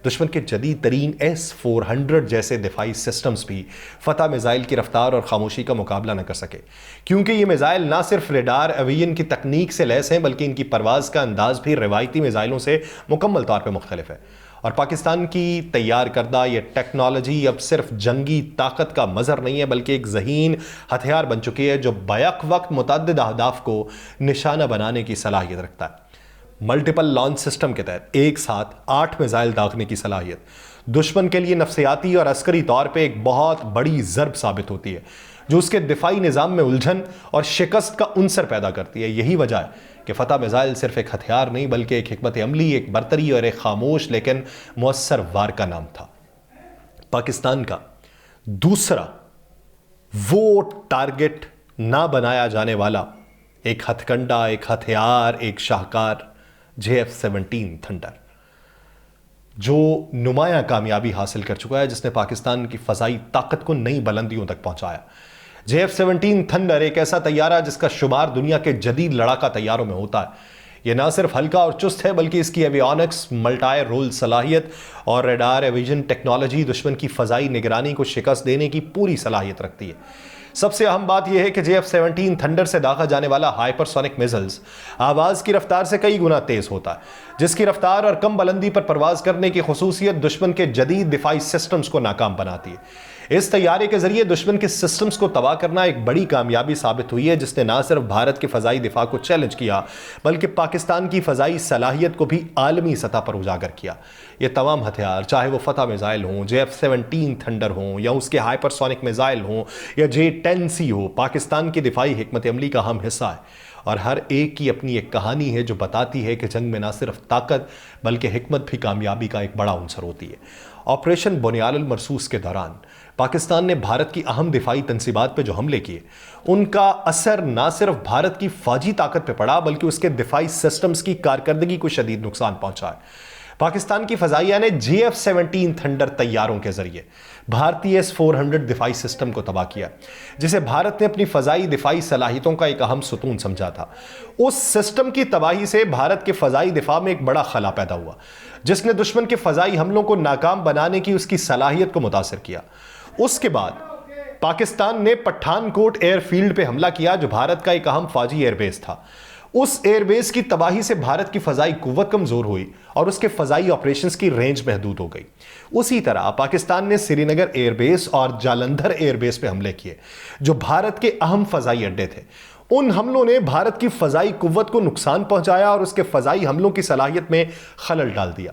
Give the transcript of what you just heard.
دشمن کے جدید ترین S-400 جیسے دفاعی سسٹمز بھی فتح میزائل کی رفتار اور خاموشی کا مقابلہ نہ کر سکے، کیونکہ یہ میزائل نہ صرف ریڈار ایویژن کی تکنیک سے لیس ہیں بلکہ ان کی پرواز کا انداز بھی روایتی میزائلوں سے مکمل طور پہ مختلف ہے۔ اور پاکستان کی تیار کردہ یہ ٹیکنالوجی اب صرف جنگی طاقت کا مظہر نہیں ہے بلکہ ایک ذہین ہتھیار بن چکی ہے جو بیک وقت متعدد اہداف کو نشانہ بنانے کی صلاحیت رکھتا ہے۔ ملٹیپل لانچ سسٹم کے تحت ایک ساتھ 8 میزائل داغنے کی صلاحیت دشمن کے لیے نفسیاتی اور عسکری طور پہ ایک بہت بڑی ضرب ثابت ہوتی ہے جو اس کے دفاعی نظام میں الجھن اور شکست کا عنصر پیدا کرتی ہے۔ یہی وجہ ہے کہ فتح میزائل صرف ایک ہتھیار نہیں بلکہ ایک حکمت عملی، ایک برتری اور ایک خاموش لیکن مؤثر وار کا نام تھا۔ پاکستان کا دوسرا وہ ٹارگٹ نہ بنایا جانے والا ایک ہتھ کنڈا، ایک ہتھیار، ایک شاہکار JF-17 تھنڈر، جو نمایاں کامیابی حاصل کر چکا ہے، جس نے پاکستان کی فضائی طاقت کو نئی بلندیوں تک پہنچایا۔ JF-17 تھنڈر ایک ایسا طیارہ جس کا شمار دنیا کے جدید لڑاکا طیاروں میں ہوتا ہے۔ یہ نہ صرف ہلکا اور چست ہے بلکہ اس کی ایویونکس، ملٹائی رول صلاحیت اور ریڈار ایویژن ٹیکنالوجی دشمن کی فضائی نگرانی کو شکست دینے کی پوری صلاحیت رکھتی ہے۔ سب سے اہم بات یہ ہے کہ JF-17 تھنڈر سے داغا جانے والا ہائپر سونک میزلز آواز کی رفتار سے کئی گنا تیز ہوتا ہے، جس کی رفتار اور کم بلندی پر پرواز کرنے کی خصوصیت دشمن کے جدید دفاعی سسٹمز کو ناکام بناتی ہے۔ اس طیارے کے ذریعے دشمن کے سسٹمز کو تباہ کرنا ایک بڑی کامیابی ثابت ہوئی ہے جس نے نہ صرف بھارت کے فضائی دفاع کو چیلنج کیا بلکہ پاکستان کی فضائی صلاحیت کو بھی عالمی سطح پر اجاگر کیا۔ یہ تمام ہتھیار، چاہے وہ فتح میزائل ہوں، JF-17 تھنڈر ہوں یا اس کے ہائپر سونک میزائل ہوں یا J-10C ہو، پاکستان کی دفاعی حکمت عملی کا اہم حصہ ہے، اور ہر ایک کی اپنی ایک کہانی ہے جو بتاتی ہے کہ جنگ میں نہ صرف طاقت بلکہ حکمت بھی کامیابی کا ایک بڑا عنصر ہوتی ہے۔ آپریشن بنیاد المرصوص کے دوران پاکستان نے بھارت کی اہم دفاعی تنصیبات پہ جو حملے کیے، ان کا اثر نہ صرف بھارت کی فوجی طاقت پہ پڑا بلکہ اس کے دفاعی سسٹمز کی کارکردگی کو شدید نقصان پہنچا ہے۔ پاکستان کی فضائیہ نے JF-17 تھنڈر طیاروں کے ذریعے بھارتی S-400 دفاعی سسٹم کو تباہ کیا، جسے بھارت نے اپنی فضائی دفاعی صلاحیتوں کا ایک اہم ستون سمجھا تھا۔ اس سسٹم کی تباہی سے بھارت کے فضائی دفاع میں ایک بڑا خلا پیدا ہوا جس نے دشمن کے فضائی حملوں کو ناکام بنانے کی اس کی صلاحیت کو متاثر کیا۔ اس کے بعد پاکستان نے پٹھان کوٹ ایئر فیلڈ پہ حملہ کیا جو بھارت کا ایک اہم فوجی ایئر بیس تھا۔ اس ایئر بیس کی تباہی سے بھارت کی فضائی قوت کمزور ہوئی اور اس کے فضائی آپریشنز کی رینج محدود ہو گئی۔ اسی طرح پاکستان نے سری نگر ایئر بیس اور جالندھر ایئر بیس پہ حملے کیے جو بھارت کے اہم فضائی اڈے تھے۔ ان حملوں نے بھارت کی فضائی قوت کو نقصان پہنچایا اور اس کے فضائی حملوں کی صلاحیت میں خلل ڈال دیا۔